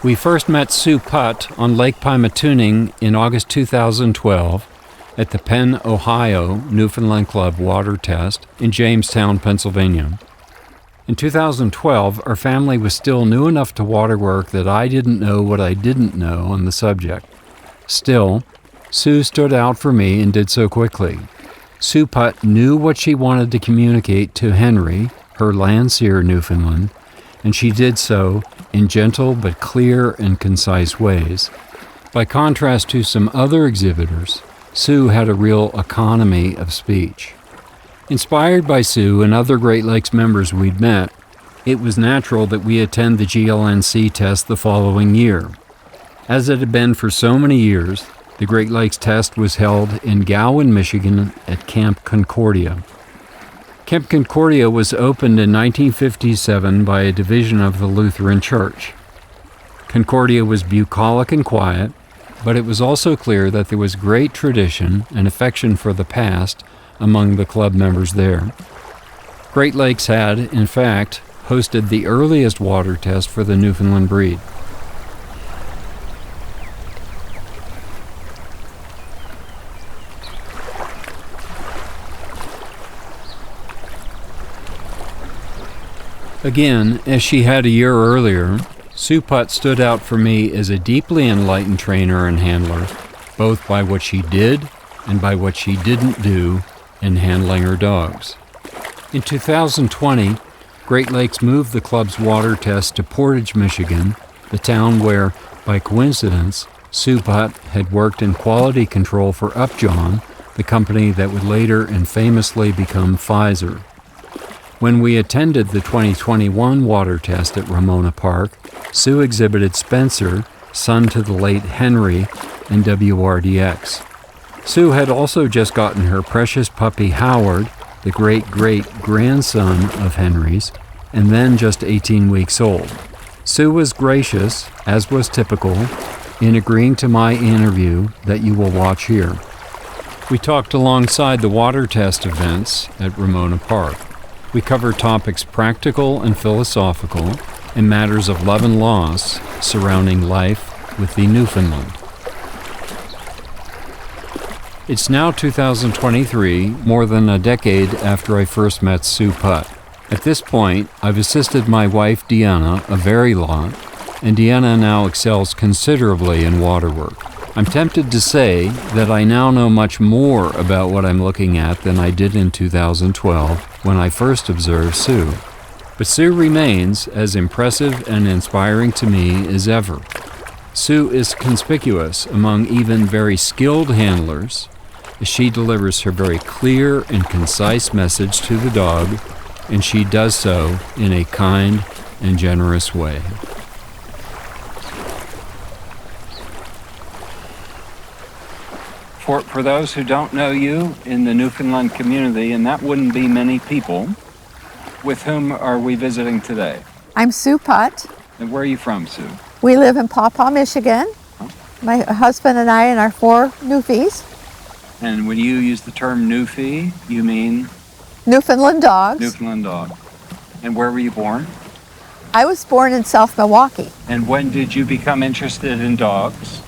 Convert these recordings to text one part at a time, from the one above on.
We first met Sue Putt on Lake Pymatuning in August 2012 at the Penn, Ohio Newfoundland Club water test in Jamestown, Pennsylvania. In 2012, our family was still new enough to waterwork that I didn't know what I didn't know on the subject. Still, Sue stood out for me and did so quickly. Sue Putt knew what she wanted to communicate to Henry, her Landseer Newfoundland, and she did so in gentle but clear and concise ways. By contrast to some other exhibitors, Sue had a real economy of speech. Inspired by Sue and other Great Lakes members we'd met, it was natural that we attend the GLNC test the following year. As it had been for so many years, the Great Lakes test was held in Gowan, Michigan at Camp Concordia. Camp Concordia was opened in 1957 by a division of the Lutheran Church. Concordia was bucolic and quiet, but it was also clear that there was great tradition and affection for the past among the club members there. Great Lakes had, in fact, hosted the earliest water test for the Newfoundland breed. Again, as she had a year earlier, Sue Putt stood out for me as a deeply enlightened trainer and handler, both by what she did and by what she didn't do in handling her dogs. In 2020, Great Lakes moved the club's water test to Portage, Michigan, the town where, by coincidence, Sue Putt had worked in quality control for Upjohn, the company that would later and famously become Pfizer. When we attended the 2021 water test at Ramona Park, Sue exhibited Spencer, son to the late Henry, in WRDX. Sue had also just gotten her precious puppy Howard, the great-great-grandson of Henry's, and then just 18 weeks old. Sue was gracious, as was typical, in agreeing to my interview that you will watch here. We talked alongside the water test events at Ramona Park. We cover topics practical and philosophical and matters of love and loss surrounding life with the Newfoundland. It's now 2023, more than a decade after I first met Sue Putt. At this point, I've assisted my wife Deanna a very lot, and Deanna now excels considerably in waterwork. I'm tempted to say that I now know much more about what I'm looking at than I did in 2012 when I first observed Sue. But Sue remains as impressive and inspiring to me as ever. Sue is conspicuous among even very skilled handlers as she delivers her very clear and concise message to the dog, and she does so in a kind and generous way. For those who don't know you in the Newfoundland community, and that wouldn't be many people, with whom are we visiting today? I'm Sue Putt. And where are you from, Sue? We live in Paw Paw, Michigan. My husband and I and our 4 Newfies. And when you use the term Newfie, you mean? Newfoundland dogs. Newfoundland dog. And where were you born? I was born in South Milwaukee. And when did you become interested in dogs?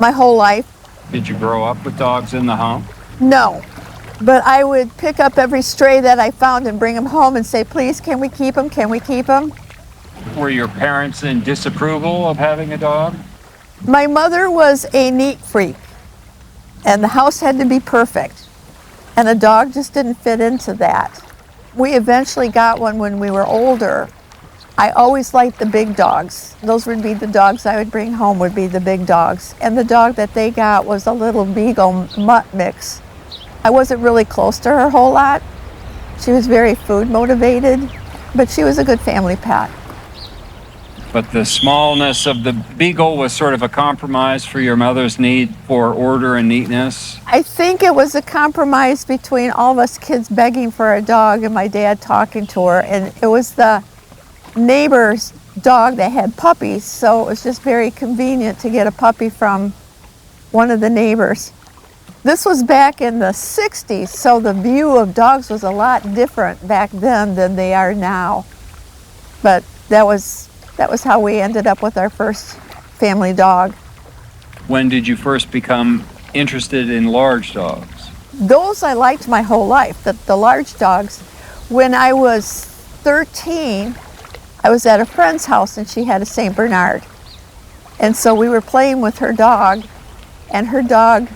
My whole life. Did you grow up with dogs in the home? No, but I would pick up every stray that I found and bring them home and say, please, can we keep them? Can we keep them? Were your parents in disapproval of having a dog? My mother was a neat freak, and the house had to be perfect, and a dog just didn't fit into that. We eventually got one when we were older. I always liked the big dogs. Those would be the dogs I would bring home, would be the big dogs. And the dog that they got was a little beagle mutt mix. I wasn't really close to her a whole lot. She was very food motivated, but she was a good family pet. But the smallness of the beagle was sort of a compromise for your mother's need for order and neatness? I think it was a compromise between all of us kids begging for a dog and my dad talking to her. And it was the neighbor's dog that had puppies, so it was just very convenient to get a puppy from one of the neighbors. This was back in the 60s, so the view of dogs was a lot different back then than they are now. But that was That was how we ended up with our first family dog. When did you first become interested in large dogs? Those I liked my whole life, the large dogs. When I was 13, I was at a friend's house and she had a St. Bernard. And so we were playing with her dog, and her dog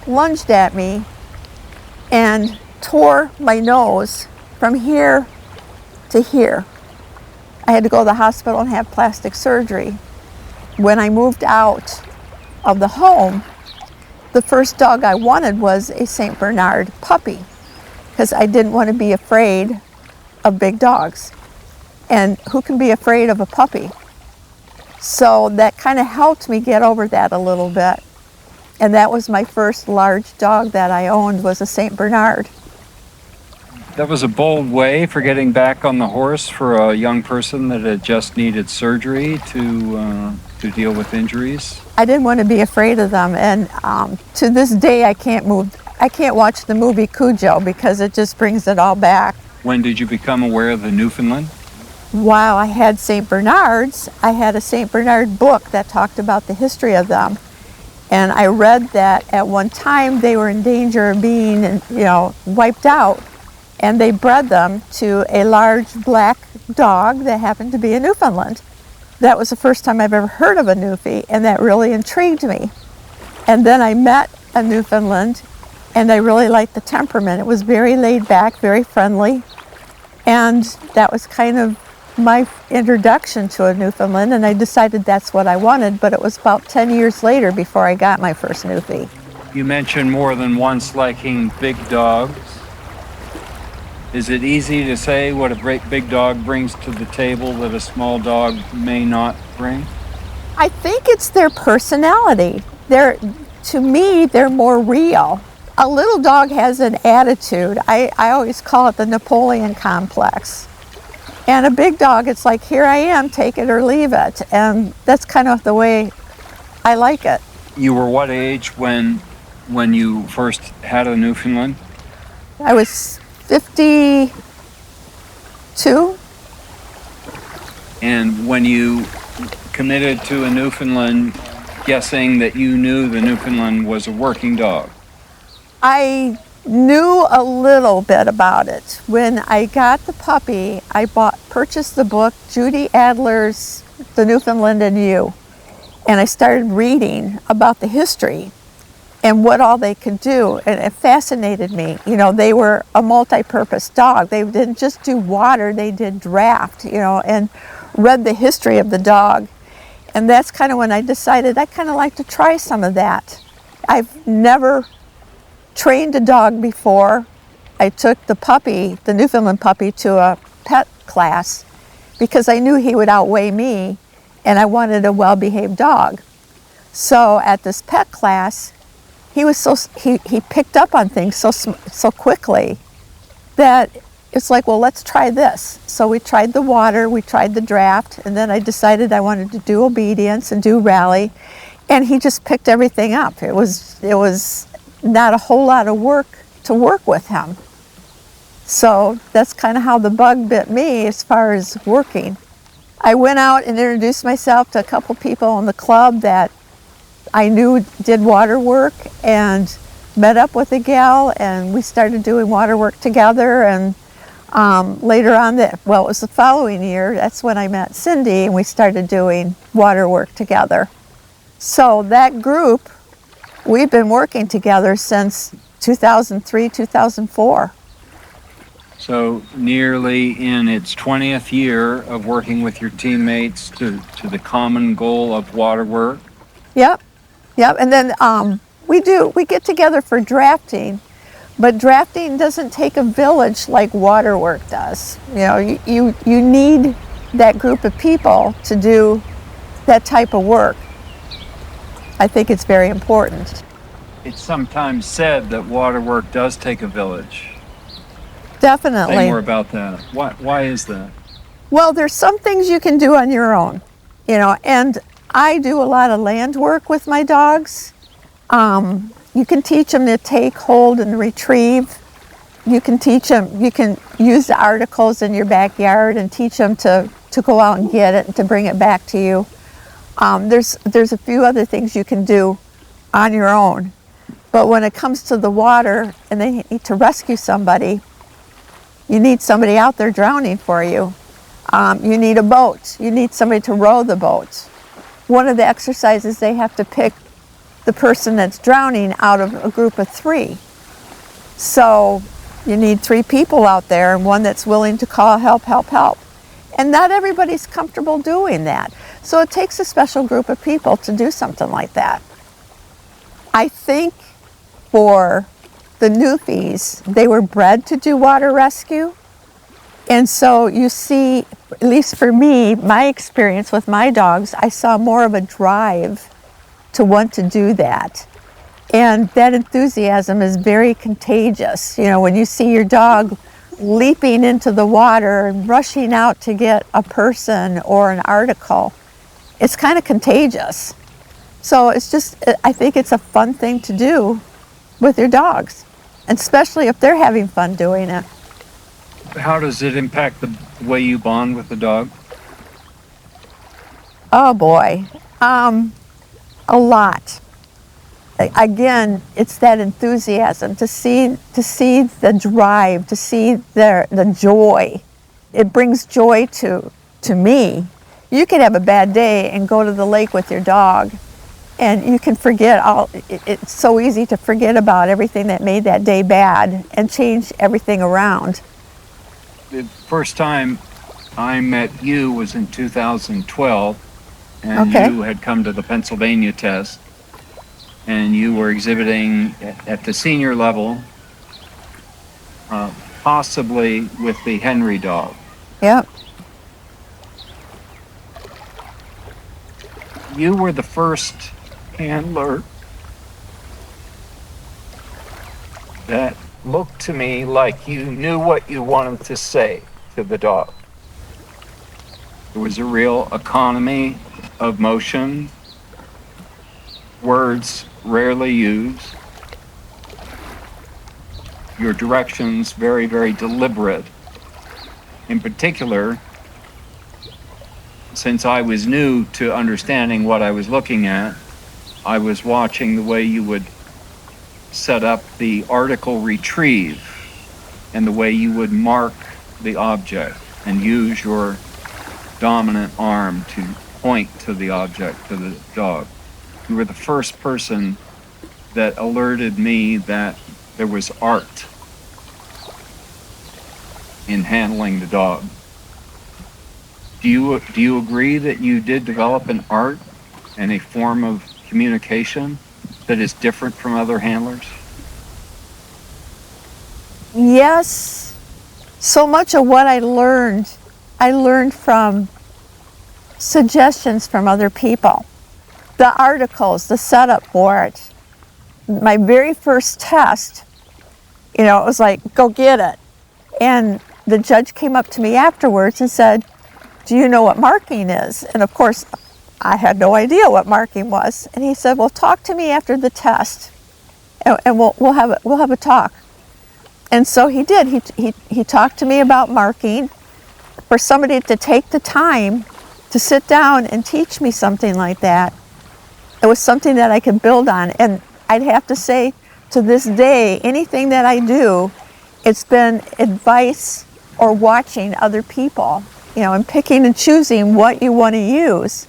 lunged at me and tore my nose from here to here. I had to go to the hospital and have plastic surgery. When I moved out of the home, the first dog I wanted was a St. Bernard puppy, because I didn't want to be afraid of big dogs. And who can be afraid of a puppy? So that kind of helped me get over that a little bit. And that was my first large dog that I owned, was a St. Bernard. That was a bold way for getting back on the horse for a young person that had just needed surgery to deal with injuries. I didn't want to be afraid of them, and to this day I can't watch the movie Cujo because it just brings it all back. When did you become aware of the Newfoundland? While I had St. Bernards, I had a St. Bernard book that talked about the history of them. And I read that at one time they were in danger of being, wiped out. And they bred them to a large black dog that happened to be a Newfoundland. That was the first time I've ever heard of a Newfie, and that really intrigued me. And then I met a Newfoundland, and I really liked the temperament. It was very laid back, very friendly. And that was kind of my introduction to a Newfoundland, and I decided that's what I wanted, but it was about 10 years later before I got my first Newfie. You mentioned more than once liking big dogs. Is it easy to say what a great big dog brings to the table that a small dog may not bring? I think it's their personality. To me, they're more real. A little dog has an attitude. I always call it the Napoleon complex. And a big dog, it's like, here I am, take it or leave it. And that's kind of the way I like it. You were what age when you first had a Newfoundland? I was 52. And when you committed to a Newfoundland, guessing that you knew the Newfoundland was a working dog? I knew a little bit about it. When I got the puppy, I purchased the book, Judy Adler's The Newfoundland and You. And I started reading about the history and what all they could do, and it fascinated me. They were a multi-purpose dog. They didn't just do water, they did draft, and read the history of the dog. And that's kind of when I decided I kind of like to try some of that. I've never trained a dog before. I took the Newfoundland puppy, to a pet class because I knew he would outweigh me, and I wanted a well-behaved dog. So at this pet class, he picked up on things so quickly that it's like, well, let's try this. So we tried the water, we tried the draft, and then I decided I wanted to do obedience and do rally, and he just picked everything up. It was not a whole lot of work to work with him. So that's kind of how the bug bit me as far as working. I went out and introduced myself to a couple people in the club that I knew did water work, and met up with a gal, and we started doing water work together. And later on, it was the following year, that's when I met Cindy, and we started doing water work together. So that group, we've been working together since 2003, 2004. So nearly in its 20th year of working with your teammates to the common goal of water work? Yep. And then we get together for drafting, but drafting doesn't take a village like water work does. You need that group of people to do that type of work. I think it's very important. It's sometimes said that water work does take a village. Definitely. Say more about that. Why is that? Well, there's some things you can do on your own, and I do a lot of land work with my dogs. You can teach them to take, hold, and retrieve. You can teach them, you can use the articles in your backyard and teach them to to go out and get it and to bring it back to you. There's a few other things you can do on your own. But when it comes to the water and they need to rescue somebody, you need somebody out there drowning for you. You need a boat. You need somebody to row the boat. One of the exercises, they have to pick the person that's drowning out of a group of 3. So you need 3 people out there and one that's willing to call help, help, help. And not everybody's comfortable doing that. So it takes a special group of people to do something like that. I think for the Newfies, they were bred to do water rescue. And so you see, at least for me, my experience with my dogs, I saw more of a drive to want to do that. And that enthusiasm is very contagious. You know, when you see your dog leaping into the water and rushing out to get a person or an article, it's kind of contagious. So it's just, I think it's a fun thing to do with your dogs, especially if they're having fun doing it. How does it impact the way you bond with the dog? Oh boy, a lot. Again, it's that enthusiasm to see the drive, to see the joy. It brings joy to me. You could have a bad day and go to the lake with your dog, and you can forget all. It's so easy to forget about everything that made that day bad and change everything around. The first time I met you was in 2012, and Okay. you had come to the Pennsylvania test, and you were exhibiting at the senior level, possibly with the Henry dog. Yep. You were the first handler that looked to me like you knew what you wanted to say to the dog. There was a real economy of motion, words rarely used, your directions very, very deliberate. In particular, since I was new to understanding what I was looking at, I was watching the way you would set up the article retrieve and the way you would mark the object and use your dominant arm to point to the object, to the dog. You were the first person that alerted me that there was art in handling the dog. Do you agree that you did develop an art and a form of communication that is different from other handlers? Yes. So much of what I learned from suggestions from other people. The articles, the setup for it. My very first test, it was like, go get it. And the judge came up to me afterwards and said, do you know what marking is? And of course, I had no idea what marking was. And he said, well, talk to me after the test, and we'll have a talk. And so he did. He talked to me about marking. For somebody to take the time to sit down and teach me something like that, it was something that I could build on. And I'd have to say, to this day, anything that I do, it's been advice or watching other people, and picking and choosing what you want to use.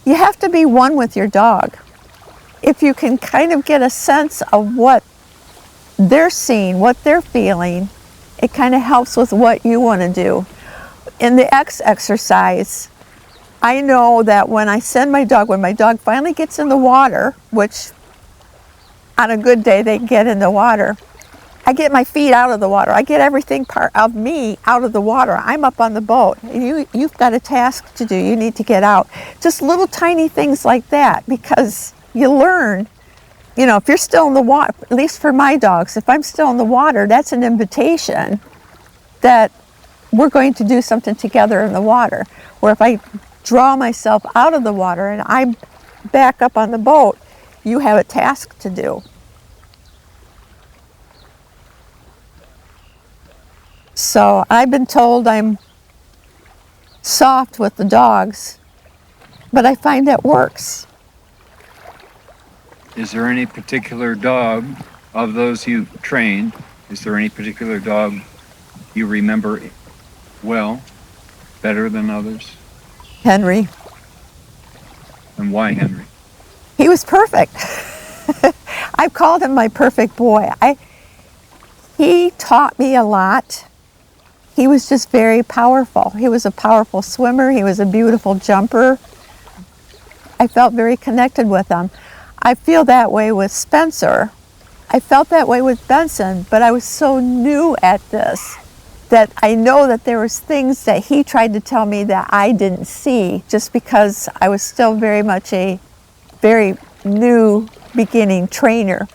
You have to be one with your dog. If you can kind of get a sense of what they're seeing, what they're feeling, it kind of helps with what you want to do. In the X exercise, I know that when my dog finally gets in the water, which on a good day they get in the water, I get my feet out of the water. I get everything part of me out of the water. I'm up on the boat. You've got a task to do. You need to get out. Just little tiny things like that, because you learn, if you're still in the water, at least for my dogs, if I'm still in the water, that's an invitation that we're going to do something together in the water. Or if I draw myself out of the water and I'm back up on the boat, you have a task to do. So I've been told I'm soft with the dogs, but I find that works. Is there any particular dog of those you trained? Is there any particular dog you remember well, better than others? Henry. And why Henry? He was perfect. I've called him my perfect boy. He taught me a lot. He was just very powerful. He was a powerful swimmer. He was a beautiful jumper. I felt very connected with him. I feel that way with Spencer. I felt that way with Benson, but I was so new at this that I know that there was things that he tried to tell me that I didn't see, just because I was still very much a very new beginning trainer.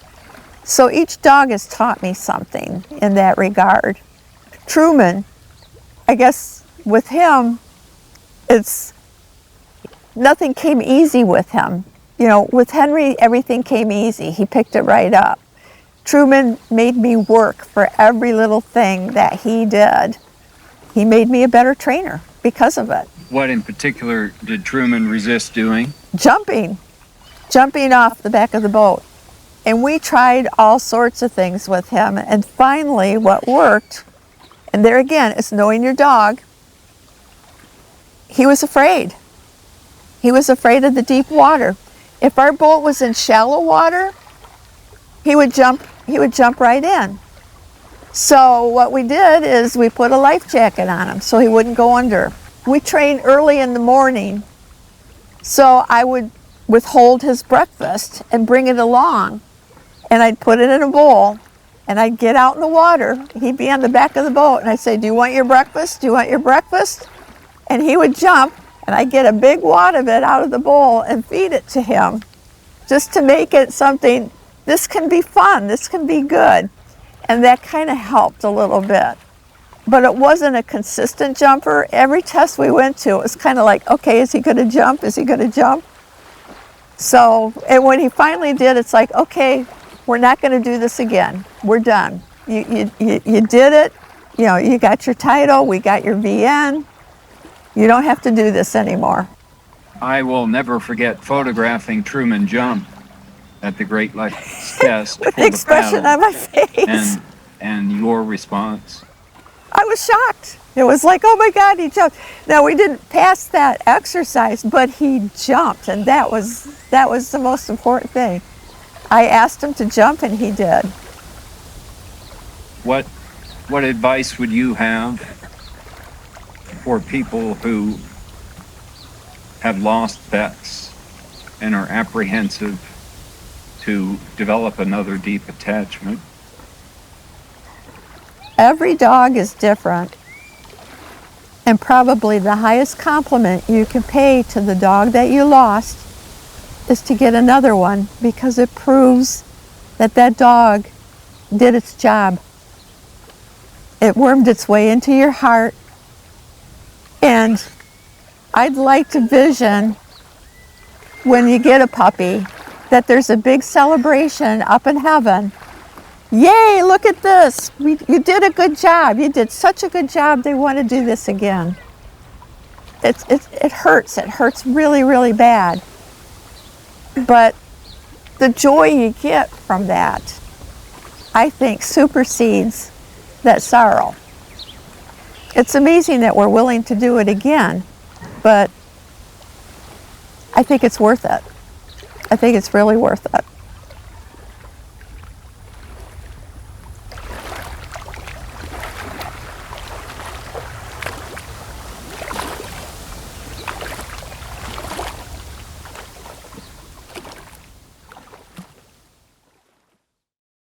So each dog has taught me something in that regard. Truman, I guess with him, nothing came easy with him. You know, with Henry, everything came easy. He picked it right up. Truman made me work for every little thing that he did. He made me a better trainer because of it. What in particular did Truman resist doing? Jumping off the back of the boat. And we tried all sorts of things with him. And finally, what worked, and there again, is knowing your dog, he was afraid. He was afraid of the deep water. If our boat was in shallow water, he would jump right in. So what we did is we put a life jacket on him so he wouldn't go under. We trained early in the morning, so I would withhold his breakfast and bring it along, and I'd put it in a bowl, and I'd get out in the water. He'd be on the back of the boat, and I'd say, "Do you want your breakfast? Do you want your breakfast?" And he would jump, and I'd get a big wad of it out of the bowl and feed it to him, just to make it something, this can be fun, this can be good. And that kind of helped a little bit. But it wasn't a consistent jumper. Every test we went to, it was kind of like, okay, is he going to jump? Is he going to jump? So, and when he finally did, it's like, okay, we're not going to do this again. We're done. You did it. You know, you got your title. We got your VN. You don't have to do this anymore. I will never forget photographing Truman jump at the Great Lakes Test with for the expression on my face. And your response? I was shocked. It was like, oh my God, he jumped. Now, we didn't pass that exercise, but he jumped, and that was the most important thing. I asked him to jump, and he did. What advice would you have for people who have lost pets and are apprehensive to develop another deep attachment? Every dog is different, and probably the highest compliment you can pay to the dog that you lost is to get another one, because it proves that that dog did its job. It wormed its way into your heart, and I'd like to vision when you get a puppy that there's a big celebration up in heaven. Yay, look at this. You did a good job. You did such a good job. They want to do this again. It hurts. It hurts really, really bad. But the joy you get from that, I think, supersedes that sorrow. It's amazing that we're willing to do it again, but I think it's worth it. I think it's really worth it.